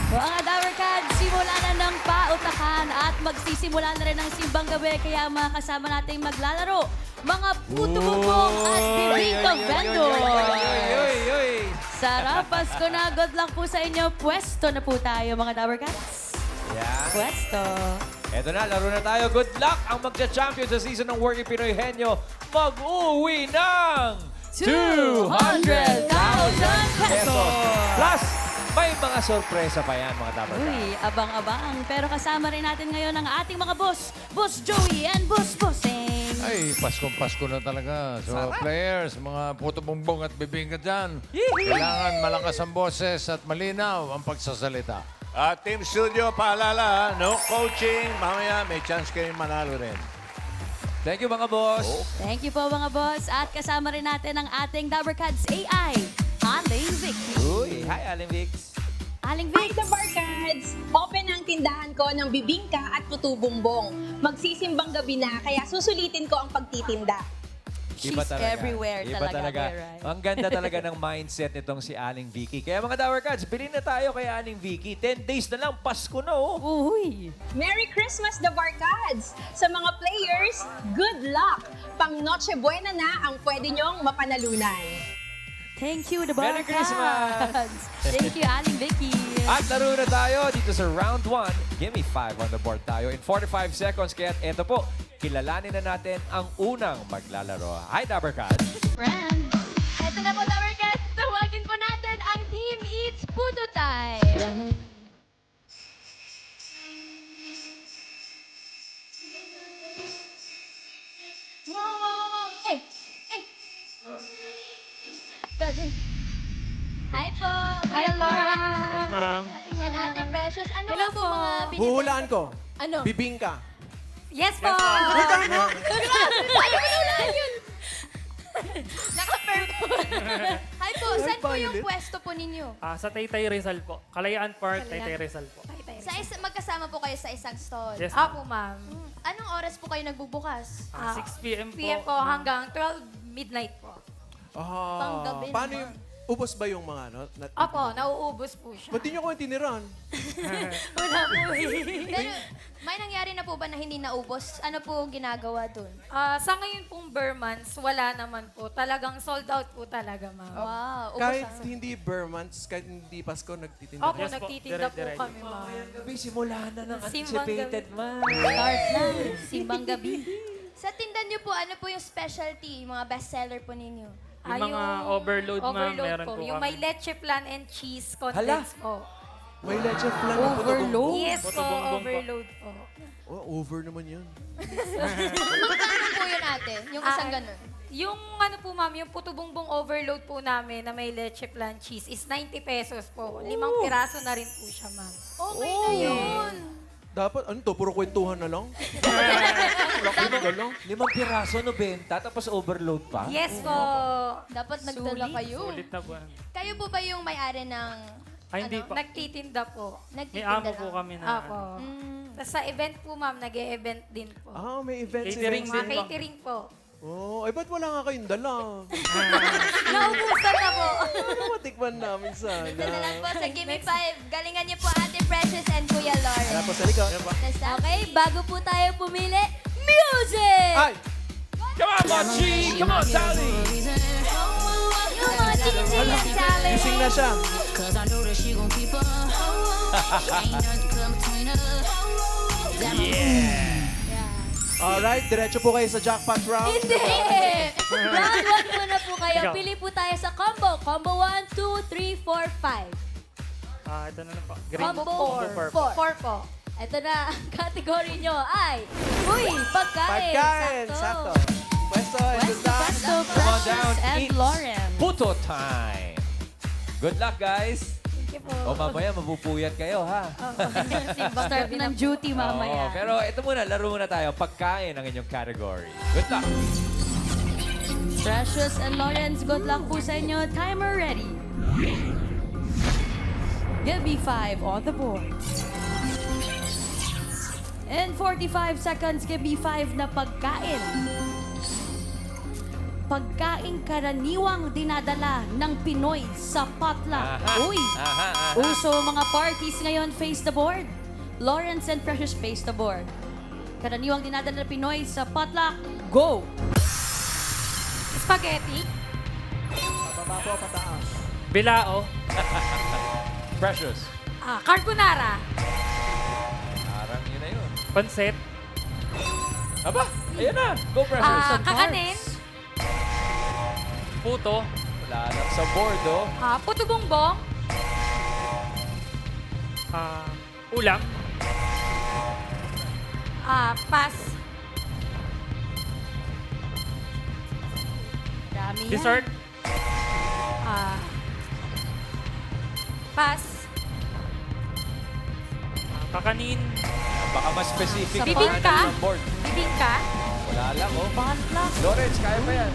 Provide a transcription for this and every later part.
Mga Dawercats, simula na ng pautakan at magsisimula na rin ang simbang gabi. Kaya mga kasama nating maglalaro, mga puto-bubong at bibingka vendor. Sarap, Pasko na. Good luck po sa inyo. Pwesto na po tayo, mga Dawercats. Yan. Pwesto. Eto na, laro na tayo. Good luck! Ang magcha-champion sa season ng Working Pinoy Henyo mag-uwi ng 200,000 pesos! Plus, may mga sorpresa pa yan, mga dapat. Uy, abang-abang. Pero kasama rin natin ngayon ang ating mga boss. Boss Joey and Boss Bossing. Ay, Paskong-Pasko na talaga. So, players, mga puto-bumbong at bibingka dyan, kailangan malakas ang boses at malinaw ang pagsasalita. Team Studio, paalala, no coaching. Mamaya may chance kayong manalo rin. Thank you, mga boss. Thank you po mga boss. At kasama rin natin ang ating Dawercats AI, Aling Vicky. Uy, hi, Aling Vix. Aling Hi, Vicky. the Barkads! Open ang tindahan ko ng bibingka at putubumbong. Magsisimbang gabi na, kaya susulitin ko ang pagtitinda. She's everywhere Iba talaga. Right? Ang ganda talaga ng mindset nitong si Aling Vicky. Kaya mga Dawercats, bilhin na tayo kay Aling Vicky. 10 days na lang, Pasko na oh. Uy. Merry Christmas, the Barkads! Sa mga players, good luck! Pang Noche Buena na ang pwede nyong mapanalunan. Thank you, the Merry Barkads. Thank you, Aling Vicky. At laro na tayo dito sa round 1. Give me 5 on the board tayo in 45 seconds. Kaya eto po, kilalanin na natin ang unang maglalaro. Hi, Dawercats. Friend. Eto na po, Dawercats. Tawagin po natin ang Team Eats Puto Time. Hey! Hey! Hi po! Hi, Laura! Tingnan natin, Precious. Ano Hello po po. mga binili? Huhulaan ko. Ano? Bibingka. Yes po. Ayaw mo na yun! Naka-purple. Hi po, saan po yung pwesto po ninyo? Sa Taytay Rizal po. Kalayaan Park, Taytay Rizal po. Magkasama po kayo sa isang stall. Yes, Apo, ma'am. Anong oras po kayo nagbubukas? 6 p.m. po. PM po hanggang 12 midnight po. Panggabi Paano naman. yung, ubos ba yung mga ano? Opo, nauubos po siya. Ba't di nyo ko tiniran? Wala po Pero may nangyari na po ba na hindi naubos? Ano po ginagawa dun? Sa ngayon pong Burmans, wala naman po. Talagang sold out po talaga, ma'am. Wow, ubos Kahit ang- hindi Burmans, kahit hindi Pasko, nagtitinda. Opo, Yes po, nagtitinda po dire-diretso. kami, ma'am. Gabi, simula na ng Simbang anticipated man. Start na. Simbang gabi. Sa tindan niyo po, ano po yung specialty, mga bestseller po ninyo? Yung mga overload, ma'am, overload meron po Yung kami. may leche flan and cheese contents po. May leche flan na Overload? Yes po, Puto-bumbong po. overload po. Oh, over naman yun. Magkano po yun ate? Yung isang ganun? Yung ano po, ma'am, yung puto-bumbong overload po namin na may leche flan cheese is 90 pesos po. 5 piraso na rin po siya, ma'am. Okay na yun. Dapat, ano to? Puro kwentuhan na lang? Laki na lang. 5 piraso no benta, tapos overload pa. Yes po. Dapat nagdala kayo. Sulit na po. Kayo po ba yung may-ari ng... Ay, hindi ano? po. Nagtitinda po. May Nagtitinda amo po lang? kami na. Apo. Mm. Tapos sa event po, ma'am, nag-e-event din po. Ah, may events. Catering events. Mga din po. catering po. Oh, ay ba't wala nga kayong dala? Naubusan na po. Ano matikman namin sana? Ito na lang po sa Gimme 5. Galingan niyo po Ate Precious and Kuya Lauren. Tapos sa likod. Basta. Okay, bago po tayo pumili, music! Ay! Come on, Mochi! Come on, Sally! Yung mga Gigi and Sally. Gising na siya. Alright, diretso po kayo sa jackpot round. Hindi! Round 1 muna po kayo. Ikaw. Pili po tayo sa combo. Combo 1, 2, 3, 4, 5. Ito na lang po. Green Combo Combo 4. 4 po. Ito na, ang category nyo ay, uy, pagkain. Pagkain, sakto. Pwesto, good luck. Pwesto, Come on down, Precious, and eat. Lauren. Puto time! Good luck, guys! Thank you po. O mamaya, mabupuyat kayo, ha? Start ng duty mamaya. Oo, pero ito muna, laro muna tayo. Pagkain ang inyong category. Good luck! Precious and Lawrence, good luck po sa inyo. Timer ready. Give me 5 on the board. In 45 seconds, give me 5 na pagkain. pagkaing karaniwang dinadala ng Pinoy sa potluck? Aha. Uy! Aha, aha. Uso mga parties ngayon, face the board. Lawrence and Precious, face the board. Karaniwang dinadala ng Pinoy sa potluck, go! Spaghetti. Pababa po, pataas. Bilao. Precious. Carbonara. Parang yun na yun. Pansit. Aba, ayan na. Go, Precious. Kakanin. Puto. Wala lang sa board, oh. Puto bongbong. Ulam. Pas. Dami yan. Dessert. Pas. Kakanin. Baka mas specific. Bibingka. Sa board. Bibingka. Wala lang, oh. Potluck. Lawrence, kaya ba yan?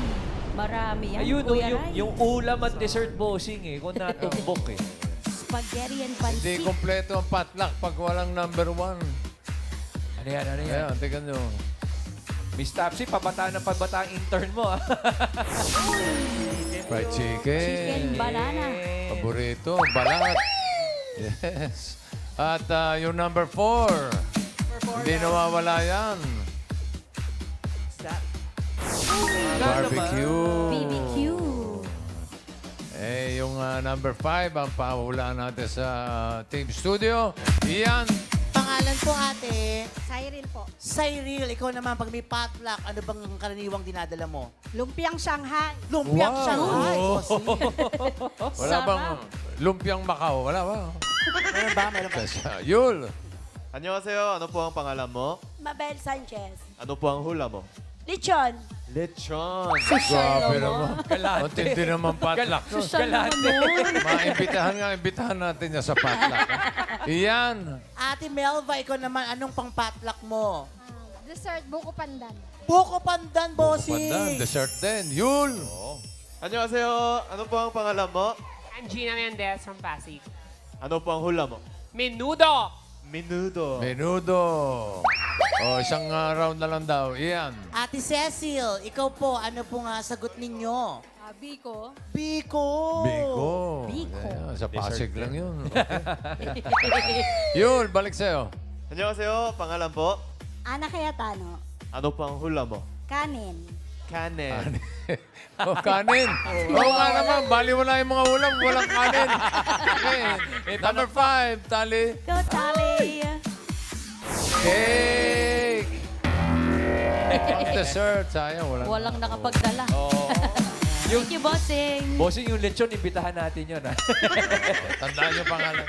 Marami yan, Ayun, oh, Kuya yung, Ray. yung ulam at dessert bossing, eh. Kung natumbok, eh. Spaghetti and Hindi pancit. kompleto ang potluck pag walang number 1. Ano yan, ano yan? Ayan, tingnan nyo. Miss Tapsi, pabataan ng pabataan intern mo, ah. Fried chicken. Chicken banana. Paborito, balat. Yes. At yung number 4. Hindi nawawala yan. Barbecue. BBQ. Yung number 5, ang pahulaan natin sa Team Studio. Iyan. Pangalan po ate, Cyril po. Cyril. Ikaw naman, pag may potluck, ano bang karaniwang dinadala mo? Lumpiang Shanghai. Lumpiang Wow. Shanghai. Oh, sige. Wala bang lumpiang Macau? Wala ba? Meron ba? Meron ba? Yul. Annyeonghaseyo. Ano po ang pangalan mo? Mabel Sanchez. Ano po ang hula mo? Lechon. Lechon. Grabe naman. Galante. Ang tindi naman potluck. Galante. Imbitahan natin niya sa potluck. Iyan. Ate Melva, ikaw naman, anong pang potluck mo? Dessert, buko pandan. Buko pandan, bossing. Pandan, dessert din. Yul. Annyeonghaseyo. Ano po ang pangalan mo? I'm Gina Mendez from Pasig. Ano po ang hula mo? Menudo! Menudo. Menudo. Isang round na lang daw. Iyan. Ate Cecil, ikaw po, ano po nga sagot ninyo? Biko. Biko. Biko. Biko. Ayan, sa Pasig lang yun. Okay. Yul, balik sa'yo. Annyeonghaseyo. Pangalan po? Ana Cayetano. Ano po ang hula mo? Kanin. Kanin. Kanin. Oo nga naman, bali wala yung mga ulam, walang kanin. Okay. Number 5, Tali. Go, Tali. Cake. Pang dessert, sayang. Walang nakapagdala. Oo. Thank you, bossing. Bossing, yung lechon, imbitahan natin yun, ah. Tandaan yung pangalan.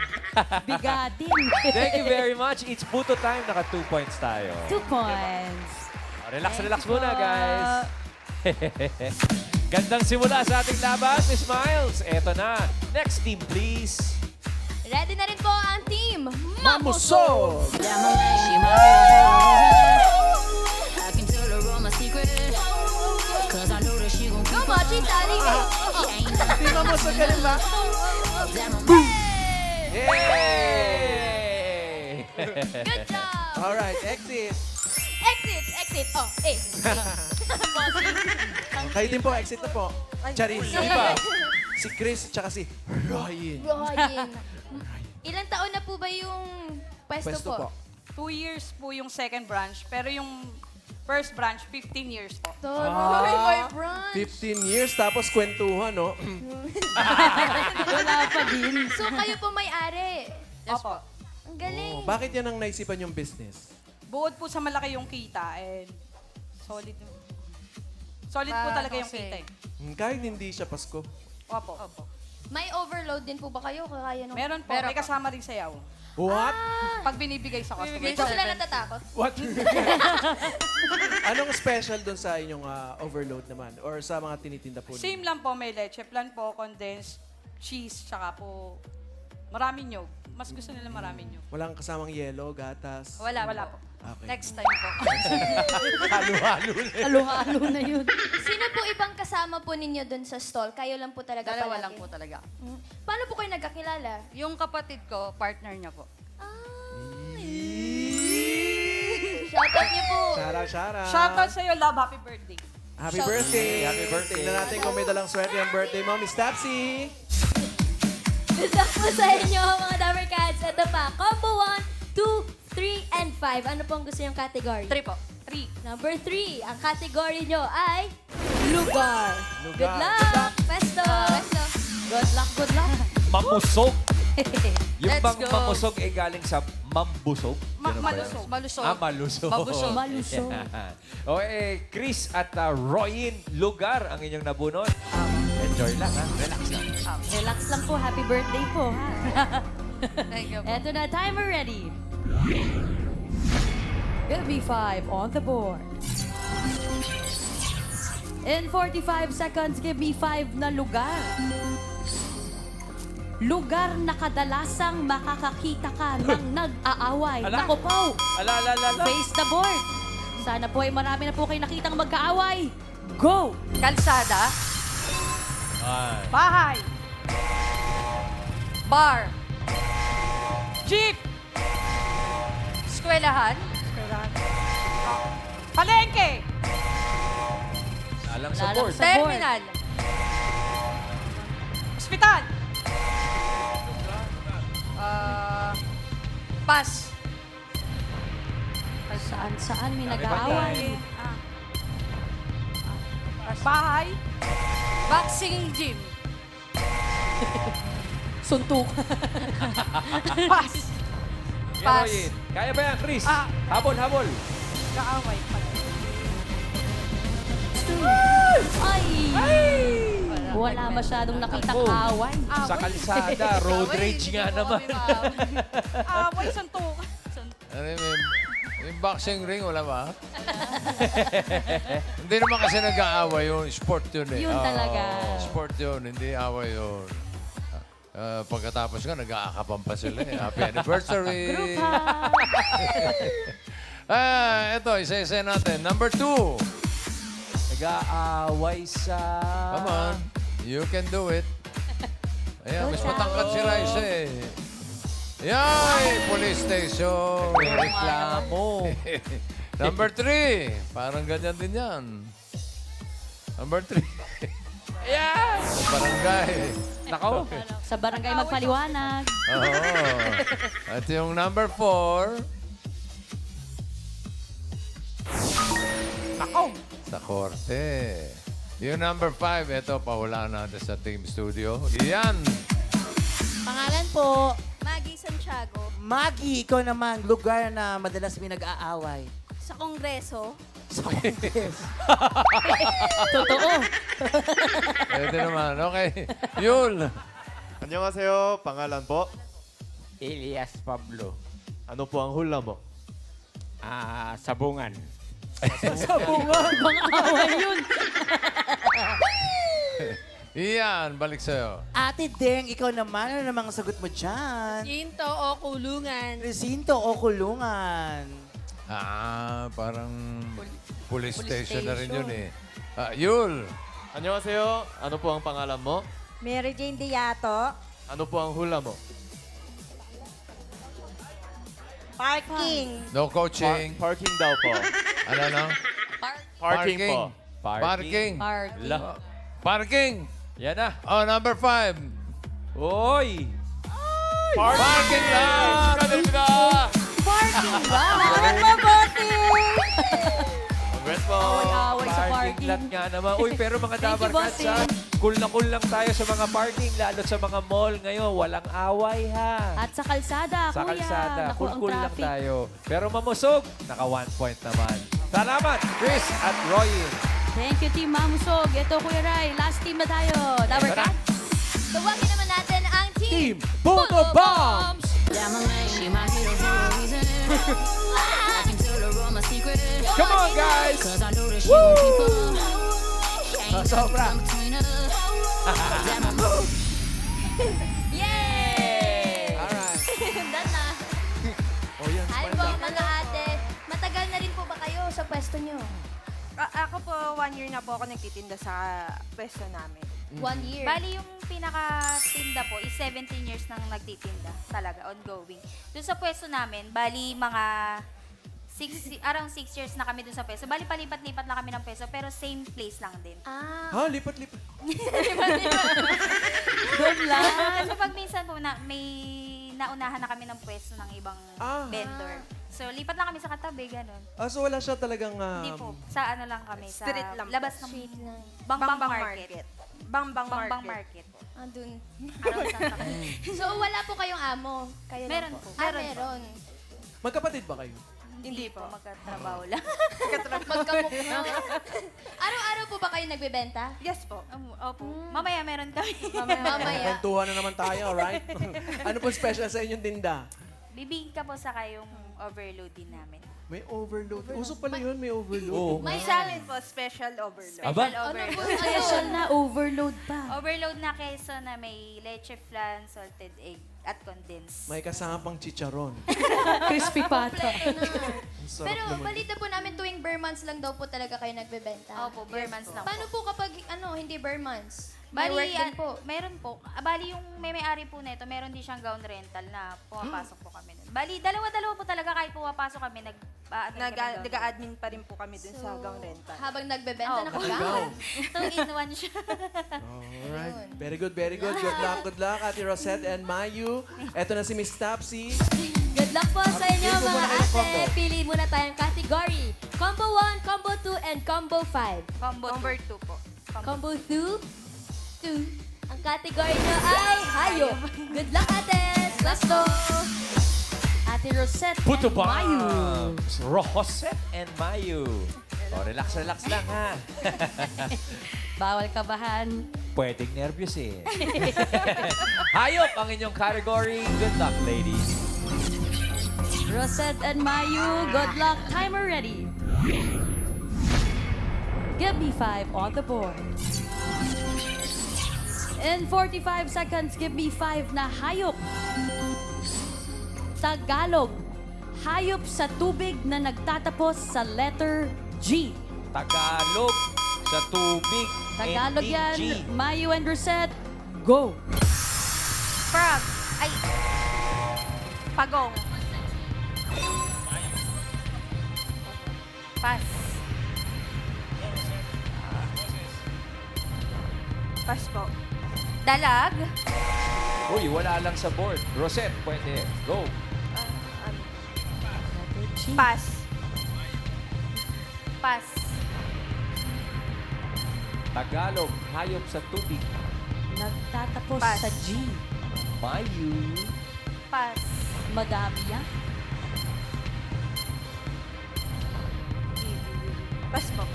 Bigadin. Thank you very much. It's Puto time. Naka 2 points tayo. 2 points. Relax, Thank relax you muna, po. guys. Gandang simula sa ating laban, Miss Miles. Eto na. Next team, please. Ready na rin po ang team Mamusog! Go, Mochi! Tali! Di mamusog ka rin ba? Yay! Good job! Alright, exit. Exit! Exit! Oh, Bossing. Kayo din po, exit na po. Charis. Di ba? Si Chris, tsaka si Ryan. Ryan. Ilang taon na po ba yung pwesto, Pwesto po. 2 years po yung second branch, pero yung first branch, 15 years po. Boy, brunch. 15 years, tapos kwentuhan, no? Wala pa din. So, kayo po may-ari. Opo. Ang galing. Oh, bakit yan ang naisipan yung business? Bukod po sa malaki yung kita, and solid. Solid po talaga yung kita eh. Kahit hindi siya Pasko. Opo. May overload din po ba kayo? Kaya nung... Meron po, may kasama rin sayaw. What? Pag binibigay sa customer. Hindi po sila natatakot. What? Anong special dun sa inyong overload naman? Or sa mga tinitinda po? Same lang po, may leche plan po, condensed cheese, tsaka po maraming nyog. Mas gusto nila maraming nyog. Walang kasamang yelo, gatas? Wala po. Okay. Next time po. Halo-halo na yun. Sino po ibang kasama po ninyo dun sa stall? Kayo lang po talaga Dalawa palagi? lang po talaga. Paano po kayo nagkakilala? Yung kapatid ko, partner niya po. Shoutout niyo po. Shara. Shoutout sa'yo, love, happy birthday. Happy birthday! Happy birthday. Tingnan natin kung may dalang swerte ang birthday mo, Miss Tapsy! Good luck po sa inyo, mga Dabber Cats. Ito pa, combo 1, 2, 3, and 5. Ano pong gusto yung category? 3 po. 3. Number 3, ang category nyo ay lugar. Good luck, Pesto. Good luck, good luck. Mamusog. Yung Let's bang go. mamusog ay galing sa mambusog? Ganun ba yan? Malusog. Malusog. Ah, malusog. Mabusog. Malusog. Yan. Okay, Chris at Royin, lugar ang inyong nabunot. Enjoy lang, ha? Relax lang. Relax lang po. Happy birthday po, ha? Thank you po. Eto na, timer ready. It'll be 5 on the board. In 45 seconds, give me 5 na lugar. Lugar na kadalasang makakakita ka ng nag-aaway. Ala. Nako po, Ala. face the board. Sana po ay marami na po kayo nakitang magkaaway. Go! Kalsada. Ay. Bahay. Bar. Jeep. Eskwelahan. Palengke. Lalang sa Lalang board. sa board. Terminal. Ospital. Pass. Saan may Dami nag-aaway. Bahay. Boxing gym. Suntuk. Pass. Pass. Royin, kaya ba yan, Chris? Ah. Habol. Kaaway. Ay! Wala masyadong nakitang Ako. away. Sa kalsada, road rage nga naman. Away, suntok. Ano yung boxing ring, wala ba? Hindi naman kasi nag-aaway yun. Sport yun eh. Yun talaga. Sport yun, hindi away yun. Pagkatapos nga, nag-aakapan pa sila eh. Happy anniversary! Group hug. Ito, isa-isa natin. Number 2. Nag-aaway sa... Come on. You can do it. Ayan, mas matangkad si Raisa eh. Yay! Police station. Reklamo. Number 3. Parang ganyan din yan. Number 3. Ayan! Barangay. Nako. Sa barangay magpaliwanag. Oo. At yung number 4. Nako. Sa korte. Yung number 5, ito, pahulaan natin sa Team Studio. Yan! Pangalan po, Maggie Santiago. Maggie, ikaw naman, lugar na madalas may nag-aaway. Sa Kongreso. Sa Congress. Totoo. Pwede naman. Okay. Yul! Annyeonghaseyo, pangalan po. Elias Pablo. Ano po ang hula mo? Sabungan. Mga away yun. Iyan, balik sa'yo. Ate Deng, ikaw naman, ano namang sagot mo dyan? Ginto o kulungan. Resinto o kulungan? Parang police station na rin yun eh. Yul! Annyeonghaseyo, ano po ang pangalan mo? Mary Jane Diato. Ano po ang hula mo? Parking. No coaching. Parking daw po. Ano? Parking po. Parking. Party. Parking. Yan na. Oh, number 5. Oy! Parking lot! Kanina! Parking ba? Bakit mabuti? Congrats po. Away sa parking. lot nga naman. Uy, pero mga Thank you, Dabar Cats, ha? bossing. Cool na cool lang tayo sa mga parking, lalo sa mga mall ngayon. Walang away, ha? At sa kalsada, Sa kuya. kalsada, Naku, ang cool lang traffic. tayo. Pero mamusog, naka 1 point naman. Salamat, Chris at Royin. Thank you, Team Mamusog. Ito, Kuya Rai. Last team na tayo. Dabber Ito na. Cats. Tawagin naman natin ang Team Puto Bombs! Come on, guys! Woo! Sobra! Yay! Alright. Done na. Hi po, mga ate. Matagal na rin po ba kayo sa pwesto nyo? Ako po, 1 year na po ako nagtitinda sa pwesto namin. 1 year. Bali, yung pinaka-tinda po is 17 years nang nagtitinda. Talaga, ongoing. Doon sa pwesto namin, bali mga around 6 years na kami dun sa peso. Bali, palipat-lipat lang kami ng peso, pero same place lang din. Ha? Lipat-lipat. Good luck. Kasi pag minsan po, may naunahan na kami ng pwesto ng ibang vendor. So, lipat lang kami sa katabi, ganun. So wala siya talagang... Hindi po. Sa ano lang kami, sa Street lang po. labas ng Bangbang Market. Bangbang Bangbang Market. Andun. Around Santa Cruz. So, wala po kayong amo? Kayo lang Meron po. Meron. Magkapatid ba kayo? Hindi po. Magkatrabaho lang. Magkamukha. Araw-araw po ba kayo nagbebenta? Yes po. Opo. Mamaya meron kami. Mamaya. Kwentuhan na naman tayo, right? Ano po special sa inyong tinda? Bibig ka po sa kayong overload din namin. May overload. Uso pala yun, may overload. Oo. May Sa amin po, special overload. Aba? Special Ano po overload. Special na overload pa. Overload na queso na may leche flan, salted egg, at condensed. May kasama pang chicharon. Crispy pata. Ang sarap Pero naman. balita po namin tuwing bare months lang daw po talaga kayo nagbebenta. Opo, bare months lang Paano po. po kapag hindi bare months? Bali, May work din po. Meron po. Bali, yung may-ari po na ito, meron din siyang gown rental na pumapasok po kami nun. Bali, dalawa-dalawa po talaga kahit pumapasok kami, Nag-admin pa rin po kami dun sa gown rental. Habang nagbebenta, Oo. nakagown. Two-in-one siya. Alright. Very good, very good. Good luck, Ate Rosette and Mayu. Eto na si Miss Tapsy. Good luck po sa inyo Pili mo mga muna kayong ate. combo. Pili muna tayong category. Combo 1, Combo 2, and Combo 5. Number 2 po. Combo 2. Ang category nyo ay hayop. Good luck, ate. Let's go. Ate Rosette Puto and Mayu. Bombs! Rosette and Mayu. Relax, relax lang ha. Bawal kabahan. Pwedeng nervous eh. Hayop ang inyong category. Good luck, ladies. Rosette and Mayu, good luck. Timer ready. Give me 5 on the board. In 45 seconds, give me 5 na hayop. Tagalog. Hayop sa tubig na nagtatapos sa letter G. Tagalog sa tubig. Tagalog ending yan. G. Mayu and Rosette, go. Frog. Ay. Pagong. Pass. Pass po. Dalag. Uy, wala lang sa board. Rosette, pwede. Go. Pass. Pass. Tagalog, hayop sa tubig. Nagtatapos Pass. sa G. Mayu. Pass. Madami yan. Pass po.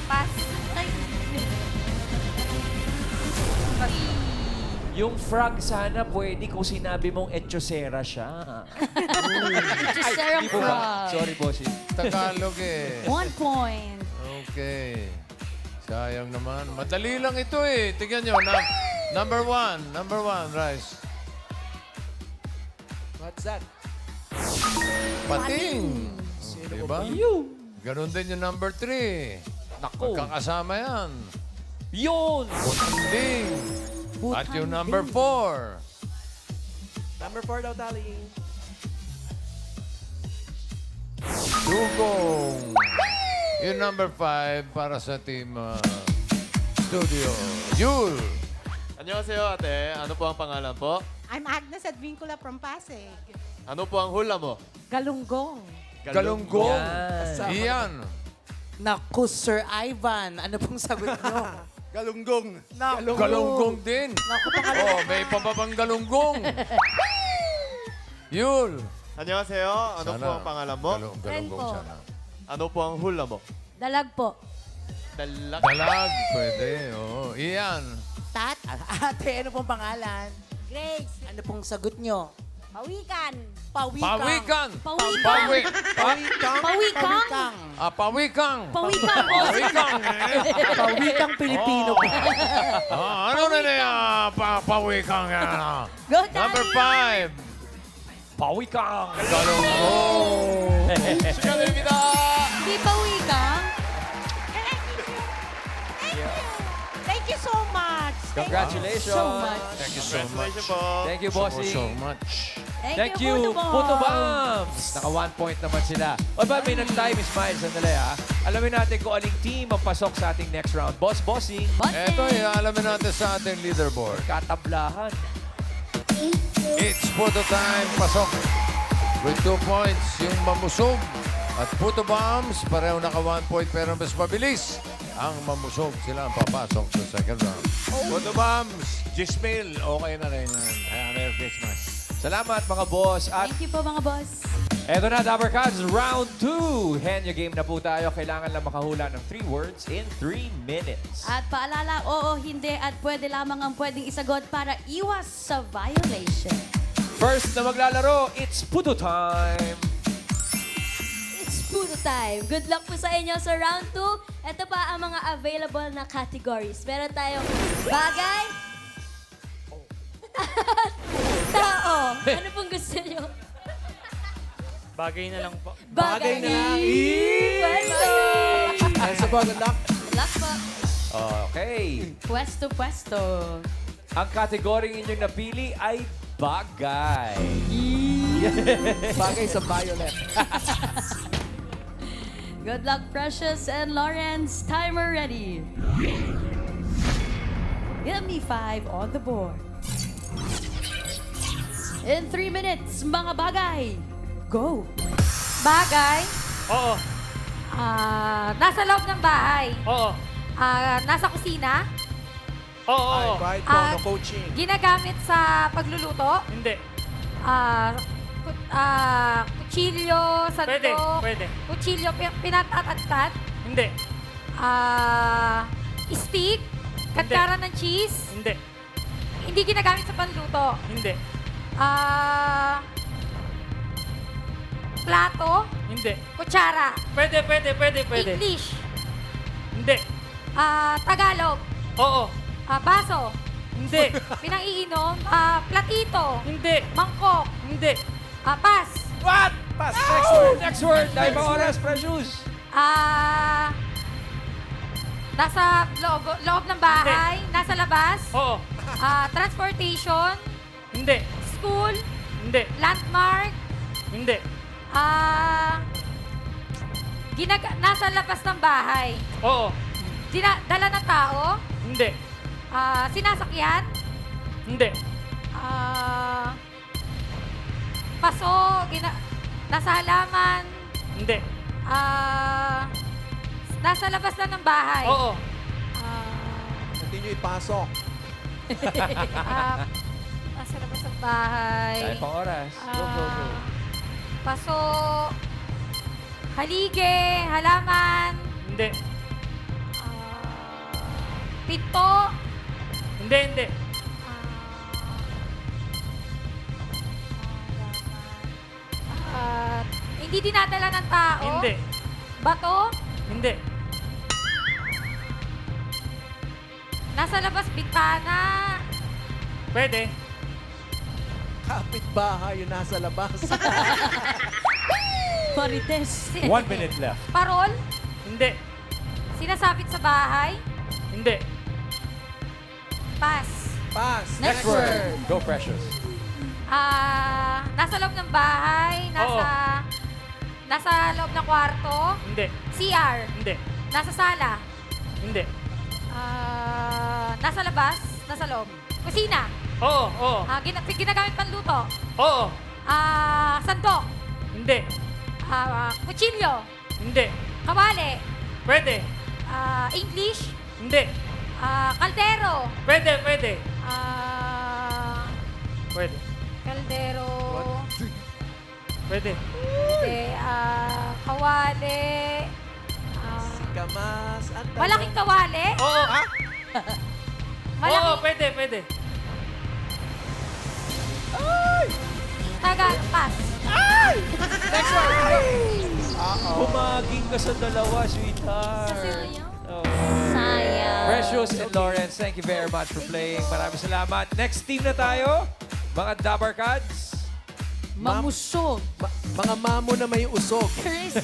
Pass. Ay. Yung frog sana pwede kung sinabi mong echosera siya. Sarah Di po ba? Frog. Sorry, bossy. Tagalog eh. 1 point. Okay. Sayang naman. Madali lang ito eh. Tingnan nyo. Number one, Rice. What's that? Pating. Diba? Ganon din yung number 3. Naku. Magkakasama yan. Yun! Butanding. At yung number 4. Number 4 daw, Tali. Dugong. Yung number 5 para sa team studio. Yul. Annyeonghaseyo, ate. Ano po ang pangalan po? I'm Agnes Advincula from Pasig. Ano po ang hula mo? Galunggong. Galunggong. Yan. Iyan. Naku, Sir Ivan. Ano pong sagot nyo? Galunggong. Galunggong din. Oh, may pababang galunggong. Yul. Annyeonghaseyo. Ano po ang pangalan mo? Galunggong po. sana. Ano po ang hula mo? Dalag po. Dalag. Dalag. Pwede. Oh. Iyan. Ate, ano pong pangalan? Grace. Ano pong sagot nyo? Pawikan. Pawikan. Pawikang. Pawikang. Pawikang. Pawikang. Pawikang. Pawikang. Pawikang Pilipino po. Ano na niya? Pawikang yan. Go, Number Daddy. 5. Pawikang! Galunggong. Di pawikang. Thank you so much. Congratulations! So much. Thank you so much. Congratulations po. Thank you, bossy. So much. Thank you, Puto Bombs! Naka 1 point naman sila. O ba, may nag-time, Ismail, sandali ha. Alamin natin kung aling team ang pasok sa ating next round. Bossing. Ito, alamin natin sa ating leaderboard. Katablahan. It's photo time. Pasok. With 2 points, yung Mamusog at Puto Bombs. Pareho naka 1 point pero mas mabilis. Ang Mamusog sila ang papasok sa second round. Puto Bombs, Gismil, okay na rin yan. Merry Christmas. Salamat mga boss. At Thank you po mga boss. eto na, Dabber Cats, round 2. Henyo game na po tayo. Kailangan lang makahula ng 3 words in 3 minutes. At paalala, oo, hindi at pwede lamang ang pwedeng isagot para iwas sa violation. First na maglalaro, it's Puto time. It's Puto time. Good luck po sa inyo sa round 2. Ito pa ang mga available na categories. Meron tayong bagay, tao. Ano pong gusto nyo? Bagay na lang po. Bagay na lang. Pwesto. Elsa po, good luck. Good luck po. Okay. Pwesto. Ang kategoryeng inyong napili ay bagay. Bagay sa violet. Good luck, Precious and Lawrence. Timer ready. Give me 5 on the board. In 3 minutes, mga bagay. Go. Bagay, Oo. nasa loob ng bahay. Oo. Nasa kusina. Oo. Quiet po, no coaching. Ginagamit sa pagluluto. Hindi. Kutsilyo, sandok. Pwede. Kutsilyo, pinatatatkat. Hindi. Stick. Katkaran ng cheese. Hindi. Hindi ginagamit sa panluto. Hindi. Plato. Hindi. Kutsara. Pwede. English. Hindi. Tagalog. Oo. Baso. Hindi. Pinang-iinom. Platito. Hindi. Mangkok. Hindi. Pass. What? Pass. Next word. Dahil pa oras, Precious. Nasa loob ng bahay. Nasa labas. Oo. Transportation. Hindi. School. Hindi. Landmark. Hindi. Nasa labas ng bahay. Oo. Dala ng tao. Hindi. Sinasakyan. Hindi. Paso. Nasa halaman. Hindi. Nasa labas lang ng bahay. Oo. Hindi nyo ipasok. Nasa labas ng bahay. Dahil pa oras. Go. Paso. Halige. Halaman. Hindi. Pinto. Hindi. Hindi dinadala ng tao. Hindi. Bato. Hindi. Nasa labas, bintana. Pwede. Kapit-bahay yung nasa labas. Marites. 1 minute left. Parol. Hindi. Sinasabit sa bahay. Hindi. Pass. Pass. Next word. Go, Precious. Nasa loob ng bahay. Nasa loob ng kwarto. Hindi. CR. Hindi. Nasa sala. Hindi. Nasa labas. Nasa loob. Kusina. Oo. Ginagamit panluto. Oo. Sandok. Hindi. Kutsilyo. Hindi. Kawali. Pwede. English. Hindi. Kaldero. Pwede. Kaldero. Pwede. Kawali. Kamas at Malaking kawali. Oo. Malaking Oo, pwede. Pass. Humaging ka sa dalawa, sweetheart. Sayang. Precious and Lawrence, thank you very much for playing. Maraming salamat. Next team na tayo, mga Dabber Cats. Mamusog. mga mamo na may usog. Chris.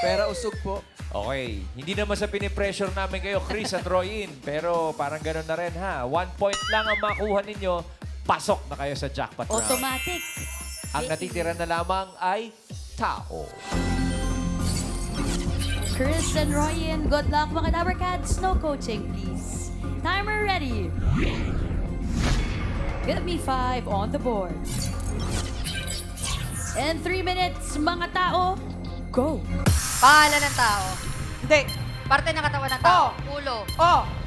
Pera usog po. Okay, hindi naman sa pinipressure namin kayo, Chris at Royin. Pero parang gano'n na rin ha. 1 point lang ang makuha ninyo pasok na kayo sa jackpot round. Automatic. Ang natitira na lamang ay tao. Chris and Ryan, good luck mga Dabber Cats. No coaching, please. Timer ready. Give me 5 on the board. In 3 minutes, mga tao, go. Pangalan ng tao. Hindi. Parte ng katawan ng tao. Ulo.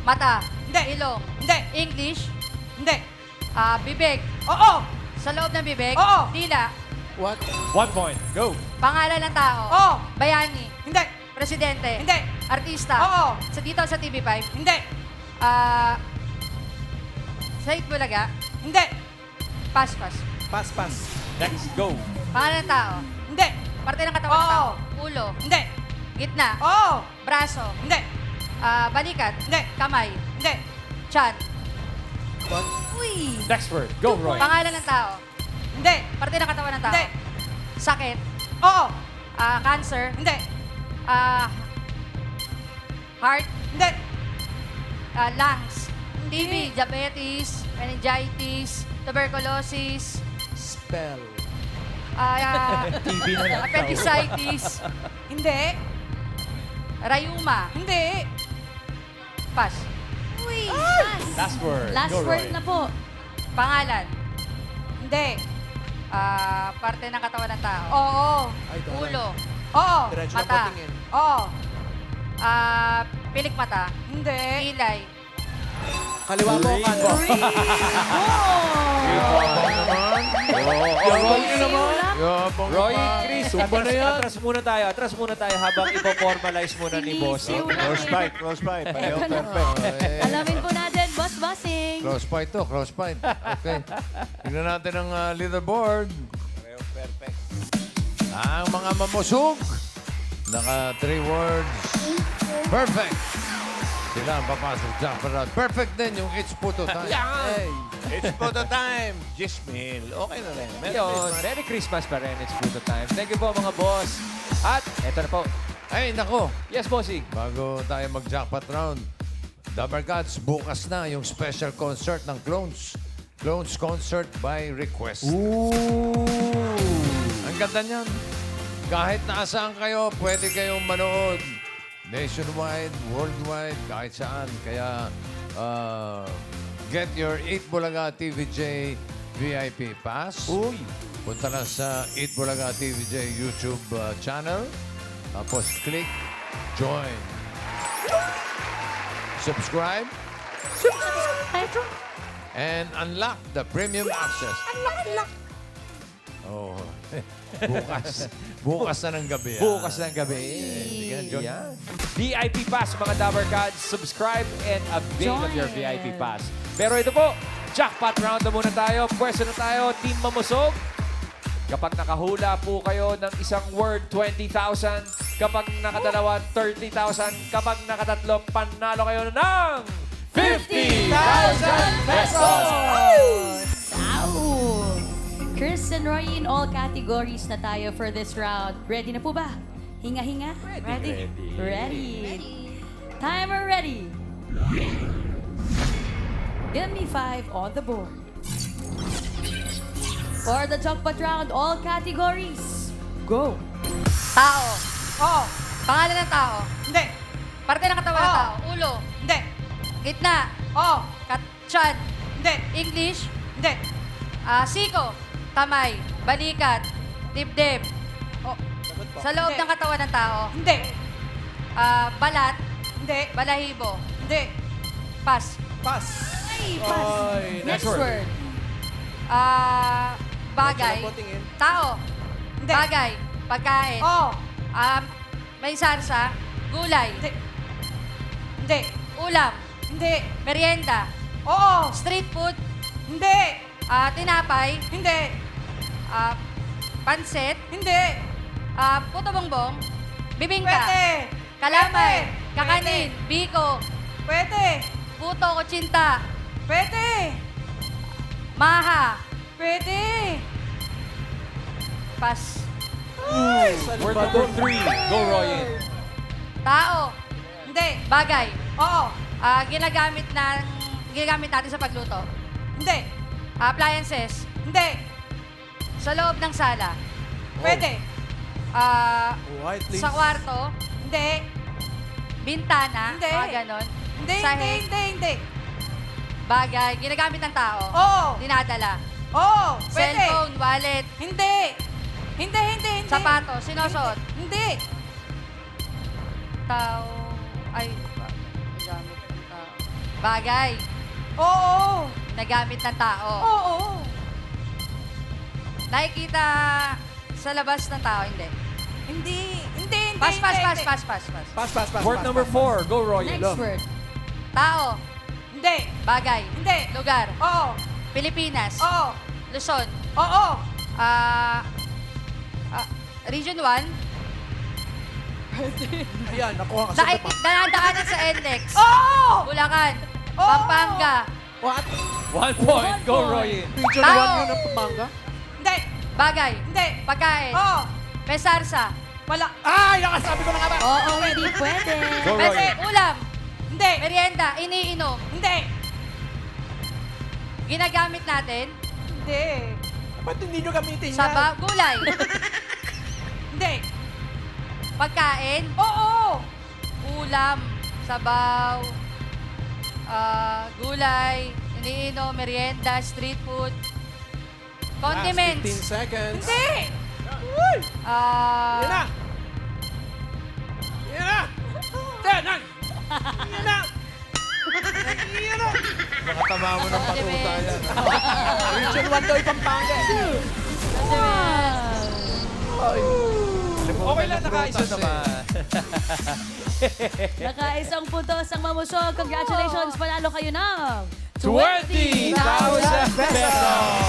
Mata. Hindi. Ilong. Hindi. English. Hindi. Bibig. Oo. Sa loob ng bibig. Oo. Dila. What? 1 point. Go. Pangalan ng tao. Oo. Bayani. Hindi. Presidente. Hindi. Artista. Oo. Dito sa TV5. Hindi. Sa Itbulaga. Hindi. Pass. Pass. Next, go. Pangalan ng tao. Hindi. Parte ng katawan ng tao. Ulo. Hindi. Gitna. Oo. Braso. Hindi. Balikat. Hindi. Kamay. Hindi. Chan. Uy. Next word. Go, Roy. Pangalan ng tao. Hindi. Parte ng katawan ng tao. Hindi. Sakit. Oo. Cancer. Hindi. Heart. Hindi. Lungs. TB, diabetes, meningitis, tuberculosis, Spell. TB na lang. appendicitis. Hindi. Rayuma. Hindi. Pass. Uy, Last word. Last Go, word Roy. na po. Pangalan. Hindi. Parte ng katawan ng tao. Oo. Ay, taray. Ulo. Oo. Diretso na Mata. patingin. Oo. Pilik mata. Hindi. Kilay. Kaliwa mo, kanan. Yabang nyo naman. Yabang Roy, naman. Chris, Tumba na yan. atras muna tayo habang ipo-formalize muna ni Bossing. Close fight. Pareho perfect. Alamin po natin, Boss Bossing. Close fight to, close fight. Okay. Tignan natin ang leaderboard. Pareho perfect. Ang mga mamusog. Naka 3 words. Perfect. Sila ang papasok sa jackpot. Perfect din yung It's Puto Time. Hey. It's photo time. Gismil. Okay na rin. Yun, Merry Christmas pa rin. It's photo time. Thank you po mga boss. At eto na po. Ay, nako. Yes, Bossing. Bago tayo mag-jackpot round, Dabber Cats, bukas na yung special concert ng Clones. Clones Concert by Request. Ang ganda niyan. Kahit nasaan kayo, pwede kayong manood. Nationwide, worldwide, kahit saan. Kaya, get your 8 Bulaga TVJ VIP Pass. Uy. Punta na sa 8 Bulaga TVJ YouTube channel. Tapos click join. Subscribe. And unlock the premium access. Oh. Bukas na ng gabi. Bukas ng gabi. Yan. VIP Pass, mga Dabber Cats. Subscribe and avail of your VIP Pass. Pero ito po, jackpot round na muna tayo. Pwesto na tayo, Team Mamusog. Kapag nakahula po kayo ng isang word, 20,000. Kapag nakadalawa, 30,000. Kapag nakatatlo, panalo kayo ng 50,000 pesos! Ow! Chris and Roy in all categories na tayo for this round. Ready na po ba? Hinga-hinga? Ready. Timer ready. Give me 5 on the board. For the jackpot round, all categories, go. Tao. Oo. Pangalan ng tao. Hindi. Parte ng katawan ng tao. Ulo. Hindi. Gitna. Oo. Chan. Hindi. English. Hindi. Siko. Kamay. Balikat. Dibdib. Sa loob ng katawan ng tao. Hindi. Balat. Hindi. Balahibo. Hindi. Pass. Pass. Ay, pass. Oy, Next word. Bagay. Diretso na patingin. Tao. Hindi. Bagay. Pagkain. Oo. May sarsa. Gulay. Hindi. Hindi. Ulam. Hindi. Merienda. Oo. Street food. Hindi. Tinapay. Hindi. Pansit. Hindi. Puto bongbong. Bibingka. Pwede. Kalamay. Kakanin. Biko. Pwede. Puto kutsinta. Pwede. Maha. Pwede. Pass. Word number 3. Go, Roy. Tao. Hindi. Bagay. Oo. Ginagamit natin sa pagluto. Hindi. Appliances. Hindi. Sa loob ng sala. Pwede. White, please. Sa kwarto. Hindi. Bintana. Hindi. Mga ganon. Hindi, Sahig. hindi. Bagay. Ginagamit ng tao. Oo. Dinadala. Oo, pwede. Cellphone, wallet, Hindi. Hindi. sapatos, sinusuot. Hindi. Tao. Ay, nagamit ng tao. Bagay. Oo. Nagamit ng tao. Oo. Nakikita sa labas ng tao, hindi. Hindi. Pass. Pass. Word number 4. Go, Roy. Next word. Tao. Hindi. Bagay. Hindi. Lugar. Oo. Pilipinas. Oo. Luzon. Oo. Region 1. Ayan, nakuha ka sa Danadaanan sa NLEX. Oo. Bulacan. Oo. Pampanga. What? 1 point. Go, Roy. Region Tao. 1 yun ang Pampanga? Hindi. Bagay. Hindi. Pagkain. Oo. May sarsa. Wala. Ay, nakasabi ko na nga ba? Oo, hindi pwede. Go, Pwede. Roy. Ulam. Hindi. Merienda. Iniinom. Hindi. Ginagamit natin. Hindi. Ba't hindi nyo gamitin yan? Sa gulay. Hindi. Pagkain. Oo. Ulam. Sabaw. Gulay. Iniinom. Merienda. Street food. Condiments. Last 15 seconds. Hindi. Yan na! Yan na! Yan na! Yan na! Yan na! Baka tama mo ng patuta yan. Region 1 daw yung Pampanga. Okay lang, nakaisa naman. Nakaisang puntos ang mamusog. Congratulations, panalo kayo ng 20,000 pesos!